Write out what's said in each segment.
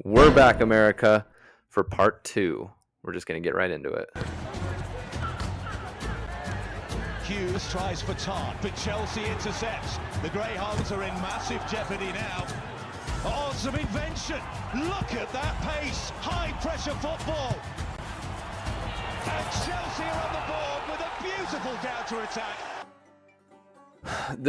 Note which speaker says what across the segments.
Speaker 1: We're back, America, for part 2. We're just going to get right into it.
Speaker 2: Hughes tries for Tart, but Chelsea intercepts. The Greyhounds are in massive jeopardy now. Oh, some invention. Look at that pace. High pressure football. And Chelsea are on the board with a beautiful counter-attack.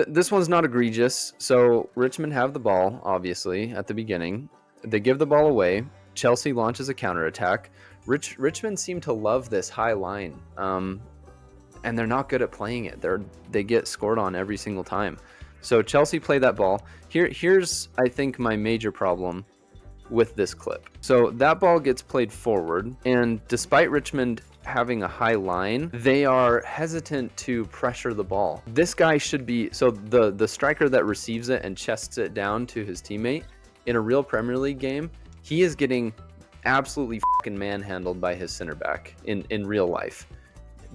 Speaker 1: This one's not egregious. So Richmond have the ball, obviously, at the beginning. They give the ball away. Chelsea launches a counterattack. Richmond seem to love this high line, and they're not good at playing it. They get scored on every single time. So Chelsea play that ball. Here's, I think, my major problem with this clip. So that ball gets played forward, and despite Richmond having a high line, they are hesitant to pressure the ball. This guy should be, so the striker that receives it and chests it down to his teammate, in a real Premier League game, he is getting absolutely fucking manhandled by his center back in real life.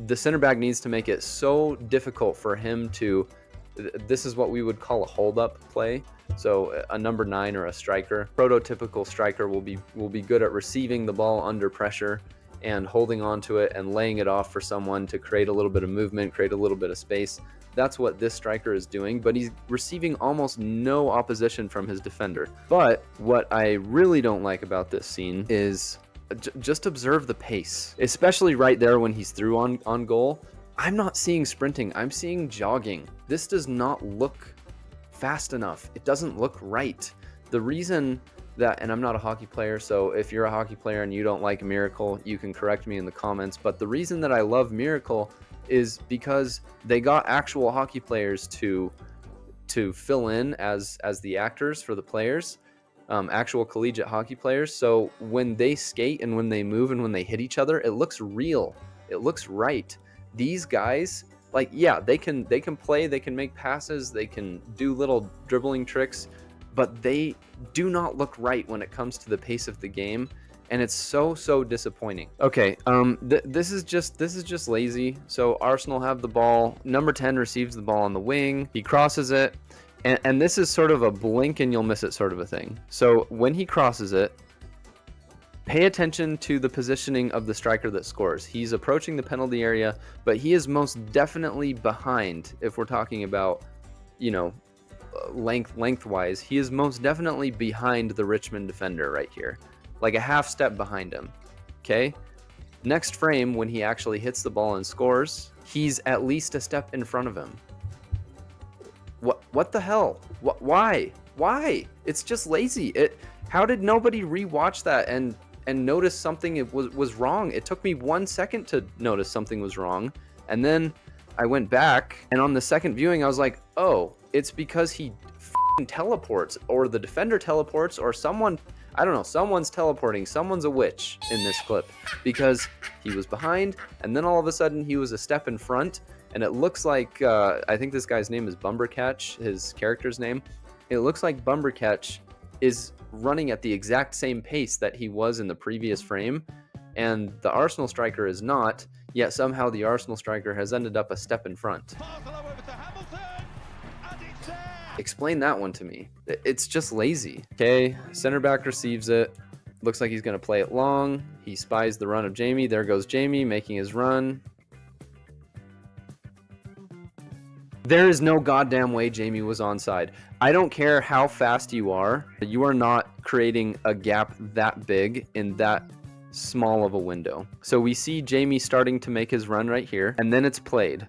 Speaker 1: The center back needs to make it so difficult for him to, this is what we would call a hold-up play. So a number 9 or a striker, prototypical striker will be good at receiving the ball under pressure and holding on to it and laying it off for someone to create a little bit of movement, create a little bit of space. That's what this striker is doing, but he's receiving almost no opposition from his defender. But what I really don't like about this scene is just observe the pace, especially right there when he's through on goal. I'm not seeing sprinting, I'm seeing jogging. This does not look fast enough. It doesn't look right. The reason that, and I'm not a hockey player, so if you're a hockey player and you don't like Miracle, you can correct me in the comments, but the reason that I love Miracle is because they got actual hockey players to fill in as the actors for the players, actual collegiate hockey players. So when they skate and when they move and when they hit each other, it looks real. It looks right. These guys, like, yeah, they can play, they can make passes, they can do little dribbling tricks, but they do not look right when it comes to the pace of the game. And it's so disappointing. Okay, this is just lazy. So Arsenal have the ball. Number 10 receives the ball on the wing. He crosses it, and this is sort of a blink and you'll miss it sort of a thing. So when he crosses it, pay attention to the positioning of the striker that scores. He's approaching the penalty area, but he is most definitely behind. If we're talking about, lengthwise, he is most definitely behind the Richmond defender right here. Like a half step behind him. Okay. Next frame, when he actually hits the ball and scores, he's at least a step in front of him. What the hell? Why? It's just lazy. How did nobody rewatch that and notice something was wrong? It took me 1 second to notice something was wrong, and then I went back, and on the second viewing, I was like, oh, it's because he teleports, or the defender teleports, or someone. I don't know, someone's teleporting, someone's a witch in this clip, because he was behind, and then all of a sudden he was a step in front, and it looks like, I think this guy's name is Bumbercatch, his character's name. It looks like Bumbercatch is running at the exact same pace that he was in the previous frame, and the Arsenal striker is not, yet somehow the Arsenal striker has ended up a step in front. Explain that one to me. It's just lazy. Okay, center back receives it. Looks like he's going to play it long. He spies the run of Jaime. There goes Jaime making his run. There is no goddamn way Jaime was onside. I don't care how fast you are not creating a gap that big in that small of a window. So we see Jaime starting to make his run right here, and then it's played.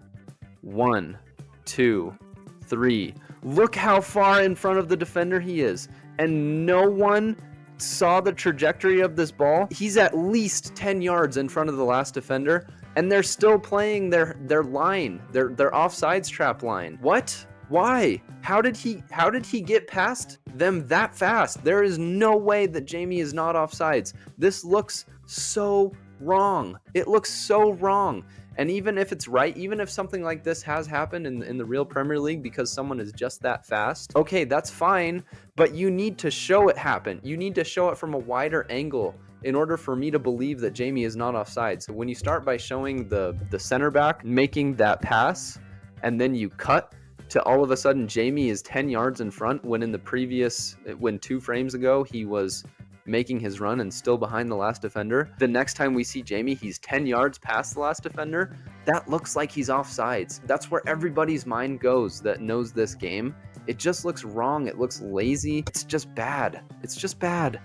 Speaker 1: 1, 2, 3. Look how far in front of the defender he is, and no one saw the trajectory of this ball. He's at least 10 yards in front of the last defender, and they're still playing their line, their offsides trap line. What? Why? How did he get past them that fast? There is no way that Jaime is not offsides. This looks so wrong. It looks so wrong. And even if it's right, even if something like this has happened in the real Premier League because someone is just that fast, okay, that's fine, but you need to show it happen. You need to show it from a wider angle in order for me to believe that Jaime is not offside. So when you start by showing the center back making that pass, and then you cut to all of a sudden Jaime is 10 yards in front when in the previous, when 2 frames ago, he was making his run and still behind the last defender. The next time we see Jaime, he's 10 yards past the last defender. That looks like he's offsides. That's where everybody's mind goes that knows this game. It just looks wrong. It looks lazy. It's just bad. It's just bad.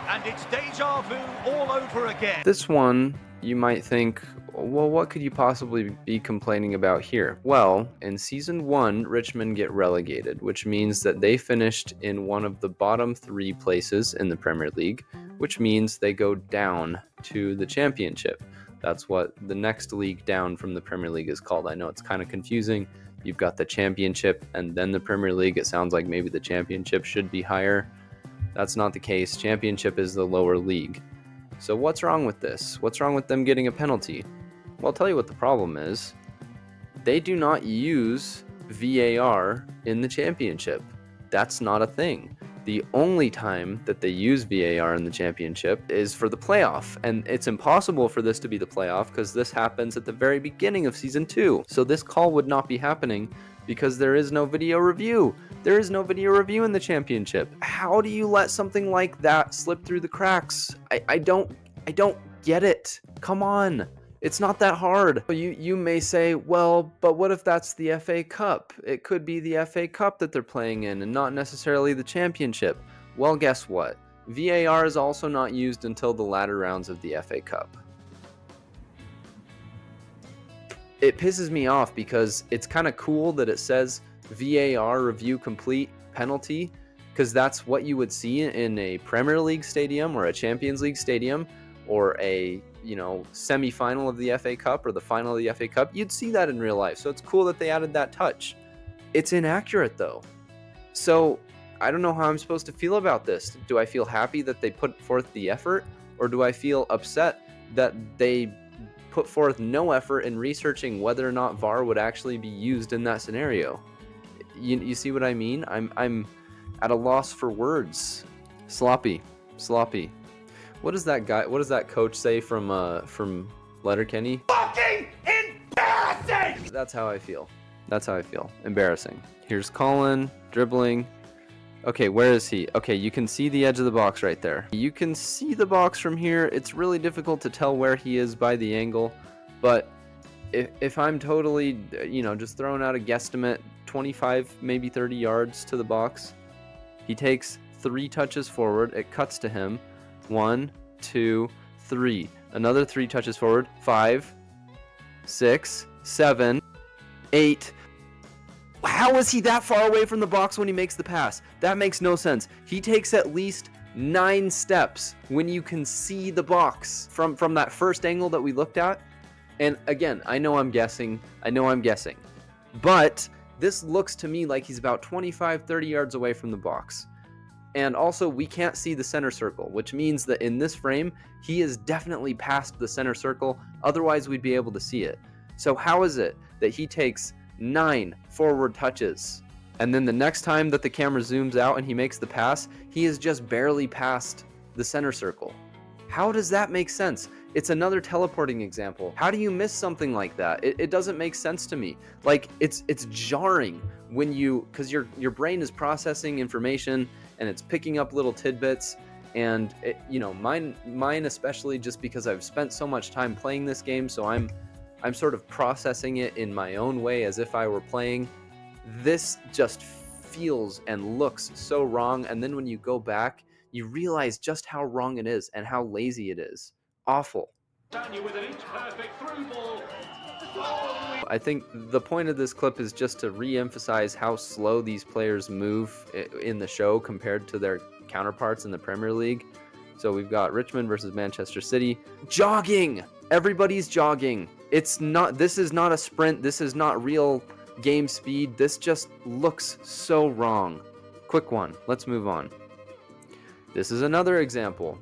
Speaker 2: And it's deja vu all over again.
Speaker 1: This one, you might think, well, what could you possibly be complaining about here? Well, in Season 1, Richmond get relegated, which means that they finished in one of the bottom 3 places in the Premier League, which means they go down to the Championship. That's what the next league down from the Premier League is called. I know it's kind of confusing. You've got the Championship and then the Premier League. It sounds like maybe the Championship should be higher. That's not the case. Championship is the lower league. So what's wrong with this? What's wrong with them getting a penalty? Well, I'll tell you what the problem is. They do not use VAR in the Championship. That's not a thing. The only time that they use VAR in the Championship is for the playoff. And it's impossible for this to be the playoff because this happens at the very beginning of Season 2. So this call would not be happening because there is no video review. There is no video review in the Championship. How do you let something like that slip through the cracks? I don't get it. Come on. It's not that hard. You may say, well, but what if that's the FA Cup? It could be the FA Cup that they're playing in and not necessarily the Championship. Well, guess what? VAR is also not used until the latter rounds of the FA Cup. It pisses me off because it's kind of cool that it says VAR review complete penalty, because that's what you would see in a Premier League stadium or a Champions League stadium or a semi-final of the FA Cup or the final of the FA Cup. You'd see that in real life. So it's cool that they added that touch. It's inaccurate though. So I don't know how I'm supposed to feel about this. Do I feel happy that they put forth the effort, or do I feel upset that they put forth no effort in researching whether or not VAR would actually be used in that scenario? You see what I mean? I'm at a loss for words. Sloppy. What does that coach say from Letterkenny?
Speaker 2: Fucking embarrassing!
Speaker 1: That's how I feel. Embarrassing. Here's Colin dribbling. Okay, where is he? Okay, you can see the edge of the box right there. You can see the box from here. It's really difficult to tell where he is by the angle, but if I'm totally, just throwing out a guesstimate, 25, maybe 30 yards to the box, he takes 3 touches forward. It cuts to him. 1, 2, 3. Another 3 touches forward. 5, 6, 7, 8. How is he that far away from the box when he makes the pass? That makes no sense. He takes at least 9 steps when you can see the box from that first angle that we looked at. And again, I know I'm guessing, but this looks to me like he's about 25, 30 yards away from the box. And also, we can't see the center circle, which means that in this frame, he is definitely past the center circle. Otherwise, we'd be able to see it. So how is it that he takes 9 forward touches, and then the next time that the camera zooms out and he makes the pass, he is just barely past the center circle? How does that make sense? It's another teleporting example. How do you miss something like that? It doesn't make sense to me. Like, it's jarring when because your brain is processing information and it's picking up little tidbits, and mine especially, just because I've spent so much time playing this game, so I'm sort of processing it in my own way as if I were playing. This just feels and looks so wrong, and then when you go back, you realize just how wrong it is and how lazy it is. Awful.
Speaker 2: With an inch-perfect through ball.
Speaker 1: I think the point of this clip is just to re-emphasize how slow these players move in the show compared to their counterparts in the Premier League. So we've got Richmond versus Manchester City. Jogging! Everybody's jogging. This is not a sprint. This is not real game speed. This just looks so wrong. Quick one. Let's move on. This is another example.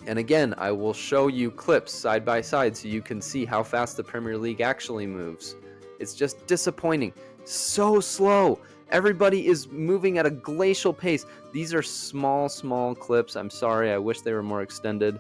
Speaker 1: And again, I will show you clips side by side so you can see how fast the Premier League actually moves. It's just disappointing. So slow. Everybody is moving at a glacial pace. These are small clips. I'm sorry. I wish they were more extended.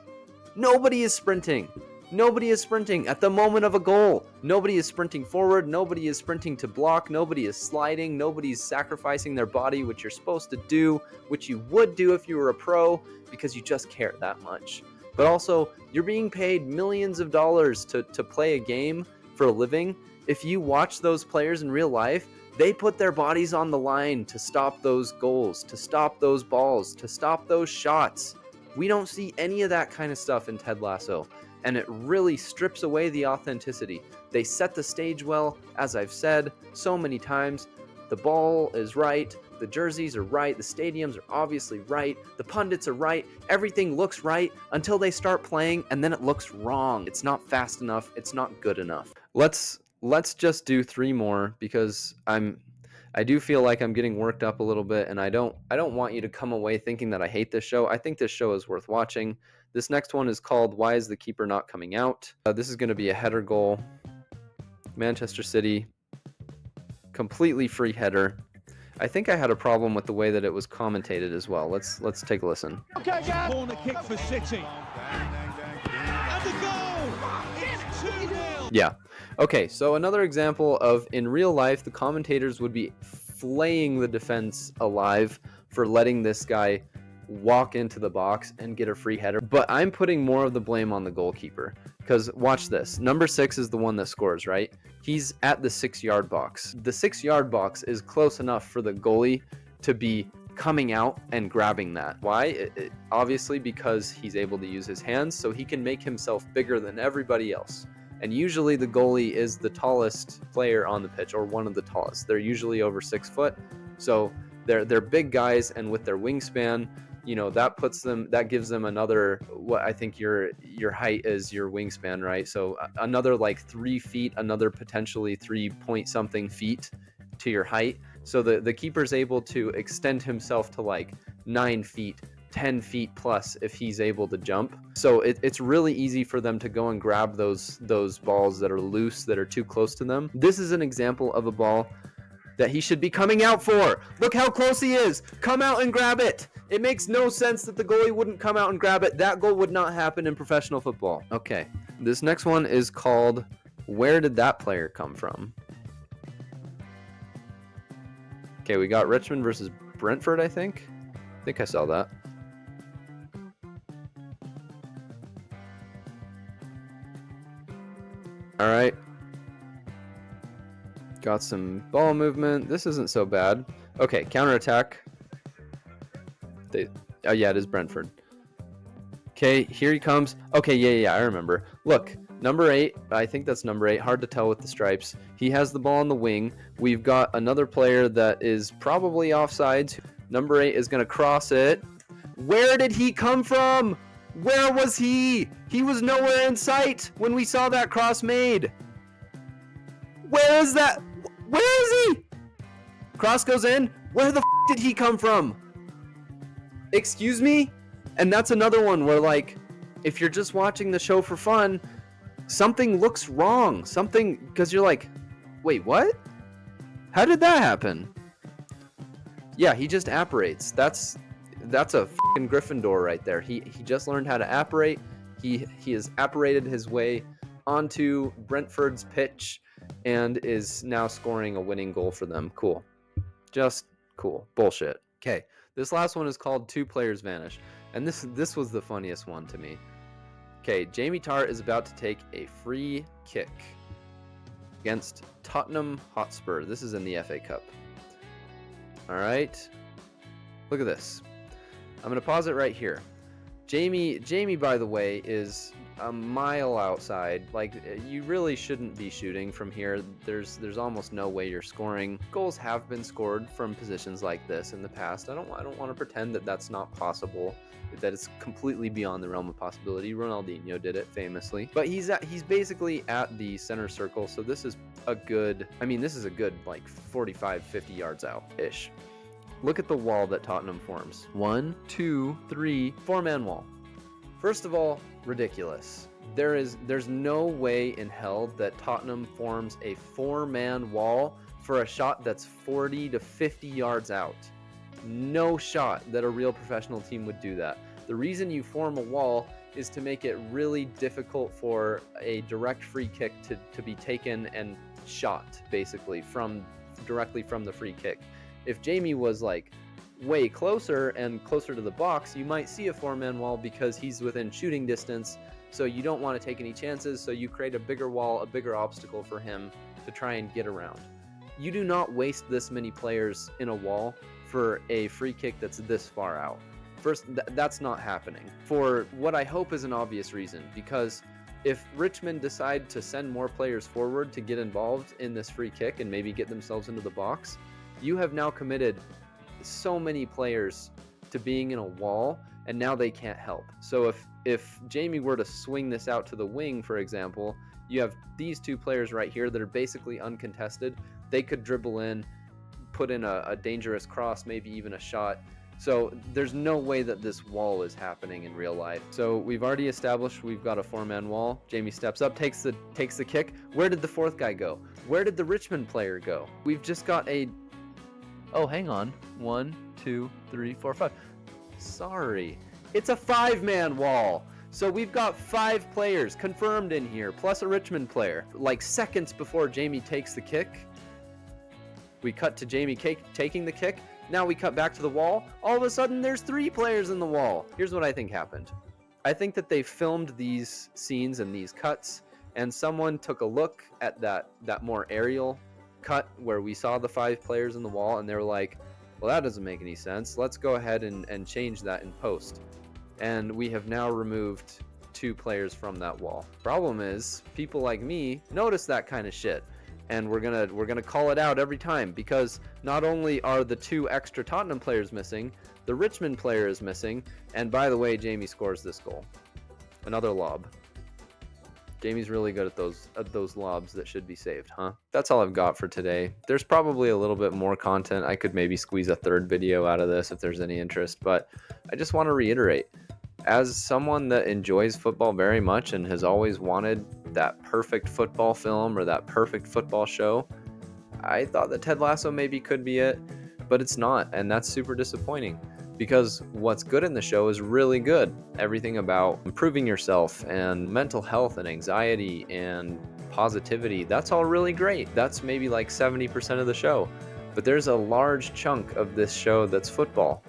Speaker 1: Nobody is sprinting. Nobody is sprinting at the moment of a goal. Nobody is sprinting forward. Nobody is sprinting to block. Nobody is sliding. Nobody's sacrificing their body, which you're supposed to do, which you would do if you were a pro, because you just care that much. But also, you're being paid millions of dollars to play a game for a living. If you watch those players in real life, they put their bodies on the line to stop those goals, to stop those balls, to stop those shots. We don't see any of that kind of stuff in Ted Lasso, and it really strips away the authenticity. They set the stage well, as I've said so many times. The ball is right, the jerseys are right, the stadiums are obviously right, the pundits are right, everything looks right until they start playing, and then it looks wrong. It's not fast enough, it's not good enough. Let's just do 3 more, because I do feel like I'm getting worked up a little bit, and I don't want you to come away thinking that I hate this show. I think this show is worth watching. This next one is called Why is the Keeper Not Coming Out? This is going to be a header goal. Manchester City, completely free header. I think I had a problem with the way that it was commentated as well. Let's take a listen.
Speaker 2: Okay, corner kick for City. And the goal! It's 2-0.
Speaker 1: Yeah. Okay, so another example of, in real life, the commentators would be flaying the defense alive for letting this guy walk into the box and get a free header. But I'm putting more of the blame on the goalkeeper, because watch this. Number 6 is the one that scores, right? He's at the 6-yard box. The 6-yard box is close enough for the goalie to be coming out and grabbing that. Why? Obviously because he's able to use his hands, so he can make himself bigger than everybody else. And usually the goalie is the tallest player on the pitch, or one of the tallest. They're usually over 6 foot. So they're big guys, and with their wingspan, you know, that gives them another, what I think your height is your wingspan, right? So another like 3 feet, another potentially 3 point something feet to your height. So the keeper's able to extend himself to like 9 feet, 10 feet plus if he's able to jump. So it's really easy for them to go and grab those balls that are loose, that are too close to them. This is an example of a ball that he should be coming out for. Look how close he is. Come out and grab it. It makes no sense that the goalie wouldn't come out and grab it. That goal would not happen in professional football. Okay, this next one is called Where Did That Player Come From? Okay, we got Richmond versus Brentford, I think. I think I saw that. All right. Got some ball movement. This isn't so bad. Okay, counterattack. Oh yeah, it is Brentford. Okay, here he comes. Okay, yeah, I remember. Look, number 8. I think that's number 8. Hard to tell with the stripes. He has the ball on the wing. We've got another player that is probably offsides. Number 8 is going to cross it. Where did he come from? Where was he? He was nowhere in sight when we saw that cross made. Where is that? Where is he? Cross goes in. Where the did he come from? Excuse me? And that's another one where, like, if you're just watching the show for fun, something looks wrong. Something, because you're like, wait, what? How did that happen? Yeah, he just apparates. That's a fucking Gryffindor right there. He just learned how to apparate. He has apparated his way onto Brentford's pitch and is now scoring a winning goal for them. Cool. Just cool. Bullshit. Okay. This last one is called Two Players Vanish. And this was the funniest one to me. Okay, Jaime Tartt is about to take a free kick against Tottenham Hotspur. This is in the FA Cup. All right. Look at this. I'm going to pause it right here. Jaime, by the way, is a mile outside. Like, you really shouldn't be shooting from here. There's almost no way you're scoring. Goals have been scored from positions like this in the past. I don't want to pretend that that's not possible, that it's completely beyond the realm of possibility. Ronaldinho did it famously. But he's basically at the center circle, so this is a good like 45, 50 yards out-ish. Look at the wall that Tottenham forms. 1, 2, 3, 4-man wall. First of all, ridiculous. There's no way in hell that Tottenham forms a 4-man wall for a shot that's 40 to 50 yards out. No shot that a real professional team would do that. The reason you form a wall is to make it really difficult for a direct free kick to be taken and shot, basically, directly from the free kick. If Jaime was like way closer and closer to the box, you might see a 4-man wall because he's within shooting distance, so you don't want to take any chances, so you create a bigger wall, a bigger obstacle for him to try and get around. You do not waste this many players in a wall for a free kick that's this far out. First, that's not happening for what I hope is an obvious reason, because if Richmond decide to send more players forward to get involved in this free kick and maybe get themselves into the box, you have now committed so many players to being in a wall, and now they can't help. So if Jaime were to swing this out to the wing, for example, you have these two players right here that are basically uncontested. They could dribble in, put in a dangerous cross, maybe even a shot. So there's no way that this wall is happening in real life. So we've already established we've got a 4-man wall. Jaime steps up, takes the kick. Where did the fourth guy go? Where did the Richmond player go? We've just got a... Oh, hang on. 1, 2, 3, 4, 5. Sorry. It's a 5-man wall. So we've got 5 players confirmed in here, plus a Richmond player. Like seconds before Jaime takes the kick, we cut to Jaime taking the kick. Now we cut back to the wall. All of a sudden, there's 3 players in the wall. Here's what I think happened. I think that they filmed these scenes and these cuts, and someone took a look at that more aerial cut where we saw the 5 players in the wall, and they were like, well, that doesn't make any sense. Let's go ahead and change that in post. And we have now removed 2 players from that wall. Problem is, people like me notice that kind of shit. And we're gonna call it out every time, because not only are the 2 extra Tottenham players missing, the Richmond player is missing, and by the way, Jaime scores this goal. Another lob. Jamie's really good at those lobs that should be saved, huh? That's all I've got for today. There's probably a little bit more content. I could maybe squeeze a 3rd video out of this if there's any interest, but I just want to reiterate, as someone that enjoys football very much and has always wanted that perfect football film or that perfect football show, I thought that Ted Lasso maybe could be it, but it's not, and that's super disappointing, because what's good in the show is really good. Everything about improving yourself and mental health and anxiety and positivity, that's all really great. That's maybe like 70% of the show, but there's a large chunk of this show that's football.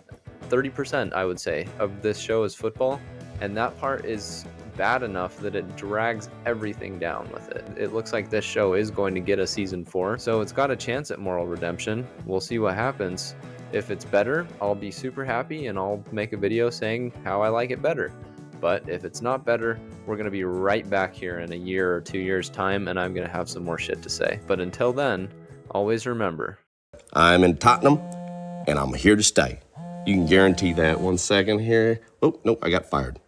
Speaker 1: 30%, I would say, of this show is football, and that part is bad enough that it drags everything down with it. It looks like this show is going to get a season 4, so it's got a chance at moral redemption. We'll see what happens. If it's better, I'll be super happy and I'll make a video saying how I like it better. But if it's not better, we're going to be right back here in a year or 2 years' time, and I'm going to have some more shit to say. But until then, always remember,
Speaker 3: I'm in Tottenham, and I'm here to stay. You can guarantee that. 1 second here. Oh, nope, I got fired.